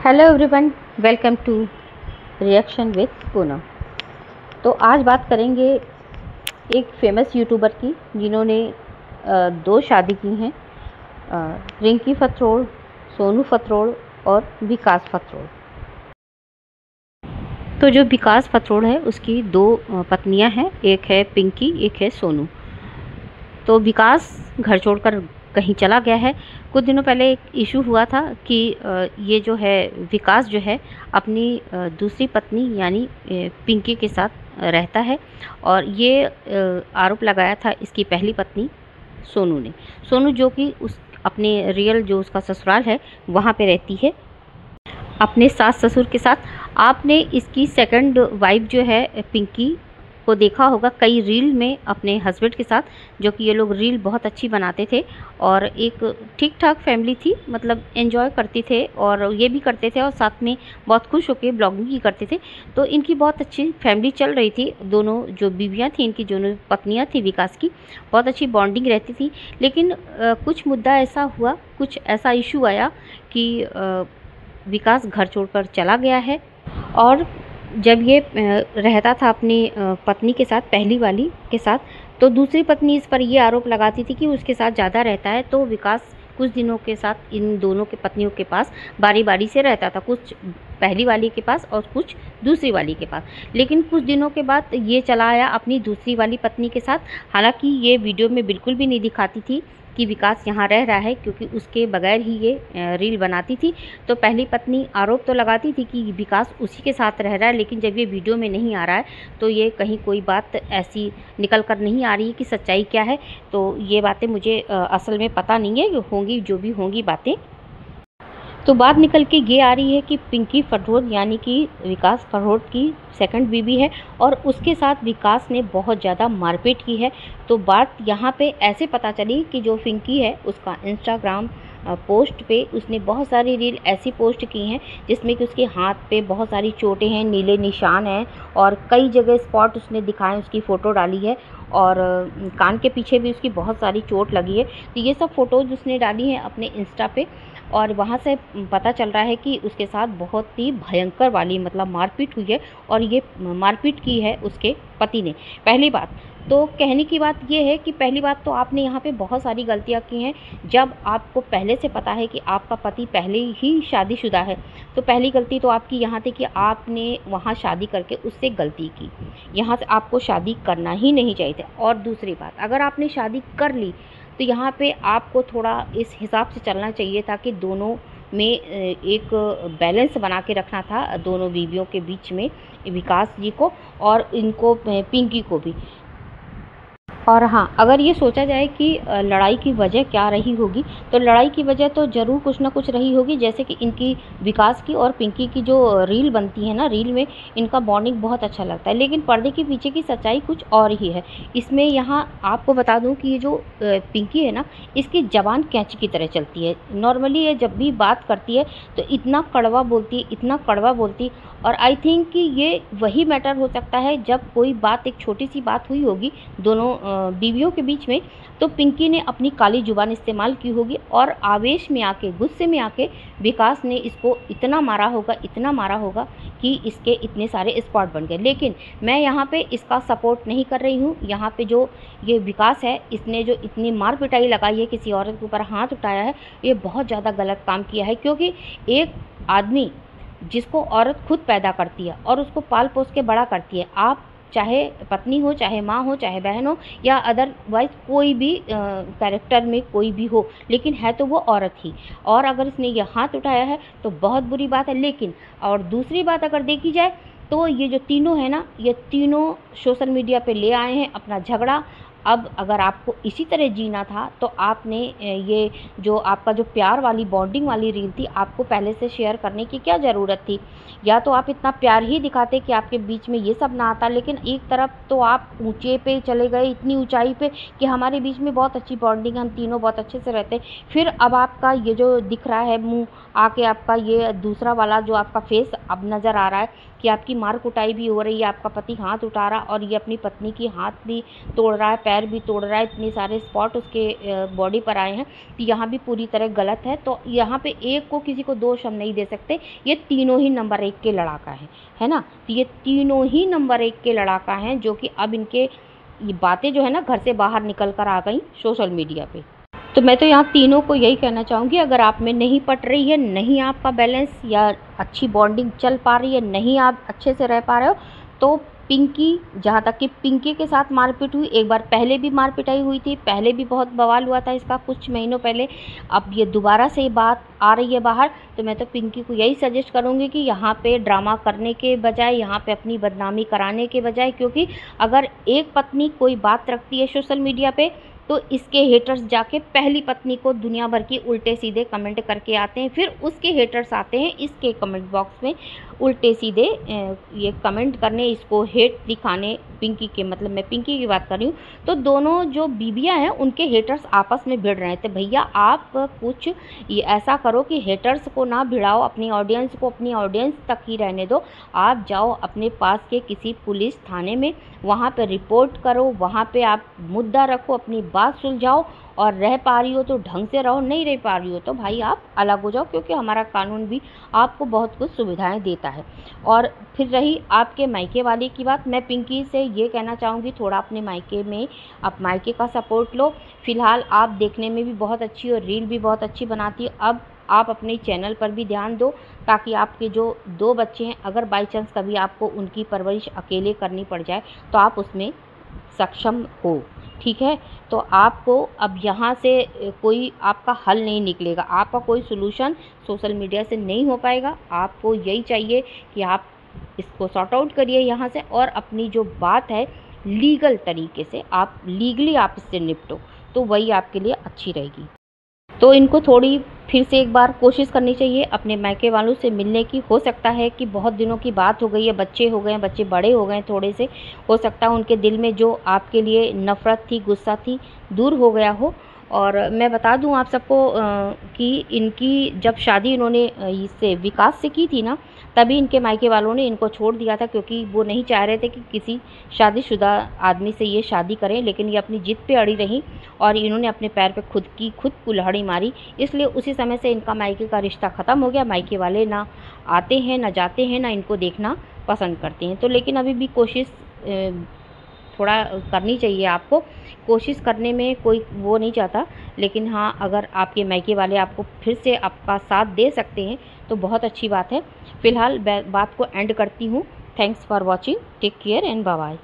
Hello everyone, welcome to reaction with Poonam. तो आज बात करेंगे एक फेमस यूट्यूबर की जिन्होंने दो शादी की हैं, रिंकी फतरोड़, सोनू फतरोड़ और विकास फतरोड़। तो जो विकास फतरोड़ है उसकी दो पत्नियां हैं, एक है पिंकी, एक है सोनू। तो विकास घर छोड़कर कहीं चला गया है। कुछ दिनों पहले एक इशू हुआ था कि ये जो है विकास जो है अपनी दूसरी पत्नी यानी पिंकी के साथ रहता है, और ये आरोप लगाया था इसकी पहली पत्नी सोनू ने। सोनू जो कि उस अपने रियल जो उसका ससुराल है वहाँ पे रहती है अपने सास ससुर के साथ। आपने इसकी सेकंड वाइफ जो है पिंकी को देखा होगा कई रील में अपने हस्बैंड के साथ, जो कि ये लोग रील बहुत अच्छी बनाते थे और एक ठीक ठाक फैमिली थी, मतलब एंजॉय करते थे और ये भी करते थे और साथ में बहुत खुश होकर ब्लॉगिंग भी करते थे। तो इनकी बहुत अच्छी फैमिली चल रही थी। दोनों जो बीवियाँ थी इनकी, दोनों पत्नियाँ थी विकास की, बहुत अच्छी बॉन्डिंग रहती थी। लेकिन कुछ मुद्दा ऐसा हुआ, कुछ ऐसा इशू आया कि विकास घर छोड़कर चला गया है। और जब ये रहता था अपनी पत्नी के साथ, पहली वाली के साथ, तो दूसरी पत्नी इस पर ये आरोप लगाती थी कि उसके साथ ज़्यादा रहता है। तो विकास कुछ दिनों के साथ इन दोनों के पत्नियों के पास बारी बारी से रहता था, कुछ पहली वाली के पास और कुछ दूसरी वाली के पास। लेकिन कुछ दिनों के बाद ये चला आया अपनी दूसरी वाली पत्नी के साथ। हालांकि ये वीडियो में बिल्कुल भी नहीं दिखाती थी कि विकास यहाँ रह रहा है, क्योंकि उसके बगैर ही ये रील बनाती थी। तो पहली पत्नी आरोप तो लगाती थी कि विकास उसी के साथ रह रहा है, लेकिन जब ये वीडियो में नहीं आ रहा है तो ये कहीं कोई बात ऐसी निकल कर नहीं आ रही है कि सच्चाई क्या है। तो ये बातें मुझे असल में पता नहीं है, होंगी जो भी होंगी बातें। तो बात निकल के ये आ रही है कि पिंकी फतरोड़ यानी कि विकास फतरोड़ की सेकंड बीवी है और उसके साथ विकास ने बहुत ज़्यादा मारपीट की है। तो बात यहाँ पे ऐसे पता चली कि जो पिंकी है उसका इंस्टाग्राम पोस्ट पे उसने बहुत सारी रील ऐसी पोस्ट की हैं जिसमें कि उसके हाथ पे बहुत सारी चोटें हैं, नीले निशान हैं और कई जगह स्पॉट उसने दिखाए, उसकी फ़ोटो डाली है और कान के पीछे भी उसकी बहुत सारी चोट लगी है। तो ये सब फ़ोटोज़ उसने डाली हैं अपने इंस्टा पे और वहाँ से पता चल रहा है कि उसके साथ बहुत ही भयंकर वाली मतलब मारपीट हुई है और ये मारपीट की है उसके पति ने। पहली बात तो कहने की बात ये है कि पहली बात तो आपने यहाँ पे बहुत सारी गलतियाँ की हैं। जब आपको पहले से पता है कि आपका पति पहले ही शादीशुदा है, तो पहली गलती तो आपकी यहाँ थी कि आपने वहाँ शादी करके उससे गलती की। यहाँ से आपको शादी करना ही नहीं चाहिए था। और दूसरी बात, अगर आपने शादी कर ली तो यहाँ पे आपको थोड़ा इस हिसाब से चलना चाहिए था कि दोनों में एक बैलेंस बना के रखना था, दोनों बीवियों के बीच में, विकास जी को और इनको पिंकी को भी। और हाँ, अगर ये सोचा जाए कि लड़ाई की वजह क्या रही होगी, तो लड़ाई की वजह तो ज़रूर कुछ ना कुछ रही होगी। जैसे कि इनकी विकास की और पिंकी की जो रील बनती है ना, रील में इनका बॉन्डिंग बहुत अच्छा लगता है, लेकिन पर्दे के पीछे की सच्चाई कुछ और ही है। इसमें यहाँ आपको बता दूँ कि ये जो पिंकी है ना, इसकी ज़बान कैंची की तरह चलती है। नॉर्मली ये जब भी बात करती है तो इतना कड़वा बोलती है, इतना कड़वा बोलती। और आई थिंक कि ये वही मैटर हो सकता है जब कोई बात, एक छोटी सी बात हुई होगी दोनों बीवियों के बीच में, तो पिंकी ने अपनी काली जुबान इस्तेमाल की होगी और आवेश में आके, गुस्से में आके विकास ने इसको इतना मारा होगा, इतना मारा होगा कि इसके इतने सारे स्पॉट बन गए। लेकिन मैं यहाँ पे इसका सपोर्ट नहीं कर रही हूँ। यहाँ पे जो ये विकास है, इसने जो इतनी मार पिटाई लगाई है, किसी औरत के ऊपर हाथ उठाया है, ये बहुत ज़्यादा गलत काम किया है। क्योंकि एक आदमी जिसको औरत खुद पैदा करती है और उसको पाल पोस के बड़ा करती है, आप चाहे पत्नी हो, चाहे माँ हो, चाहे बहन हो या अदरवाइज़ कोई भी कैरेक्टर में कोई भी हो, लेकिन है तो वो औरत ही। और अगर इसने ये हाथ उठाया है तो बहुत बुरी बात है। लेकिन और दूसरी बात अगर देखी जाए तो ये जो तीनों है ना, ये तीनों सोशल मीडिया पे ले आए हैं अपना झगड़ा। अब अगर आपको इसी तरह जीना था तो आपने ये जो आपका जो प्यार वाली बॉन्डिंग वाली रील थी, आपको पहले से शेयर करने की क्या ज़रूरत थी। या तो आप इतना प्यार ही दिखाते कि आपके बीच में ये सब ना आता। लेकिन एक तरफ तो आप ऊंचे पे चले गए, इतनी ऊंचाई पे कि हमारे बीच में बहुत अच्छी बॉन्डिंग, हम तीनों बहुत अच्छे से रहते। फिर अब आपका ये जो दिख रहा है मुँह आके, आपका ये दूसरा वाला जो आपका फेस अब नज़र आ रहा है, कि आपकी मार कुटाई भी हो रही है, आपका पति हाथ उठा रहा और ये अपनी पत्नी की हाथ भी तोड़ रहा है, पैर भी तोड़ रहा है, इतने सारे स्पॉट उसके बॉडी पर आए हैं, तो यहाँ भी पूरी तरह गलत है। तो यहाँ पे एक को किसी को दोष हम नहीं दे सकते, ये तीनों ही नंबर 1 के लड़ाका है ना। तो ये तीनों ही नंबर 1 के लड़ाका हैं, जो कि अब इनके ये बातें जो है ना घर से बाहर निकल कर आ गई सोशल मीडिया पे। तो मैं तो यहाँ तीनों को यही कहना चाहूँगी, अगर आप में नहीं पट रही है, नहीं आपका बैलेंस या अच्छी बॉन्डिंग चल पा रही है, नहीं आप अच्छे से रह पा रहे हो, तो पिंकी, जहाँ तक कि पिंकी के साथ मारपीट हुई, एक बार पहले भी मारपिटाई हुई थी, पहले भी बहुत बवाल हुआ था इसका कुछ महीनों पहले, अब ये दोबारा से बात आ रही है बाहर। तो मैं तो पिंकी को यही सजेस्ट करूँगी कि यहाँ पे ड्रामा करने के बजाय, यहाँ पे अपनी बदनामी कराने के बजाय, क्योंकि अगर एक पत्नी कोई बात रखती है सोशल मीडिया पे, तो इसके हेटर्स जाके पहली पत्नी को दुनिया भर की उल्टे सीधे कमेंट करके आते हैं, फिर उसके हेटर्स आते हैं इसके कमेंट बॉक्स में उल्टे सीधे ये कमेंट करने, इसको हेट दिखाने, पिंकी के, मतलब मैं पिंकी की बात कर रही हूँ। तो दोनों जो बीबियाँ हैं उनके हेटर्स आपस में भिड़ रहे थे। भैया आप कुछ ये ऐसा करो कि हेटर्स को ना भिड़ाओ, अपनी ऑडियंस को अपनी ऑडियंस तक ही रहने दो। आप जाओ अपने पास के किसी पुलिस थाने में, वहाँ पे रिपोर्ट करो, वहाँ पे आप मुद्दा रखो, अपनी बात सुलझाओ, और रह पा रही हो तो ढंग से रहो, नहीं रह पा रही हो तो भाई आप अलग हो जाओ, क्योंकि हमारा कानून भी आपको बहुत कुछ सुविधाएं देता है। और फिर रही आपके मायके वाले की बात, मैं पिंकी से ये कहना चाहूँगी, थोड़ा अपने मायके में आप मायके का सपोर्ट लो। फिलहाल आप देखने में भी बहुत अच्छी और रील भी बहुत अच्छी बनाती हो, अब आप अपने चैनल पर भी ध्यान दो, ताकि आपके जो 2 बच्चे हैं, अगर बाई चांस कभी आपको उनकी परवरिश अकेले करनी पड़ जाए तो आप उसमें सक्षम हो, ठीक है। तो आपको अब यहाँ से कोई आपका हल नहीं निकलेगा, आपका कोई सॉल्यूशन सोशल मीडिया से नहीं हो पाएगा। आपको यही चाहिए कि आप इसको सॉर्ट आउट करिए यहाँ से, और अपनी जो बात है लीगल तरीके से आप लीगली आप इससे निपटो, तो वही आपके लिए अच्छी रहेगी। तो इनको थोड़ी फिर से एक बार कोशिश करनी चाहिए अपने मायके वालों से मिलने की। हो सकता है कि बहुत दिनों की बात हो गई है, बच्चे हो गए हैं, बच्चे बड़े हो गए हैं थोड़े से, हो सकता है उनके दिल में जो आपके लिए नफ़रत थी, गुस्सा थी, दूर हो गया हो। और मैं बता दूं आप सबको कि इनकी जब शादी इन्होंने इससे विकास से की थी ना, तभी इनके मायके वालों ने इनको छोड़ दिया था, क्योंकि वो नहीं चाह रहे थे कि किसी शादीशुदा आदमी से ये शादी करें। लेकिन ये अपनी जिद पे अड़ी रही और इन्होंने अपने पैर पे खुद कुल्हाड़ी मारी, इसलिए उसी समय से इनका मायके का रिश्ता ख़त्म हो गया। मायके वाले ना आते हैं, ना जाते हैं, ना इनको देखना पसंद करते हैं। तो लेकिन अभी भी कोशिश थोड़ा करनी चाहिए आपको, कोशिश करने में कोई वो नहीं चाहता। लेकिन हाँ, अगर आपके मायके वाले आपको फिर से आपका साथ दे सकते हैं तो बहुत अच्छी बात है। फ़िलहाल बात को एंड करती हूँ। Thanks for watching, take care and bye bye.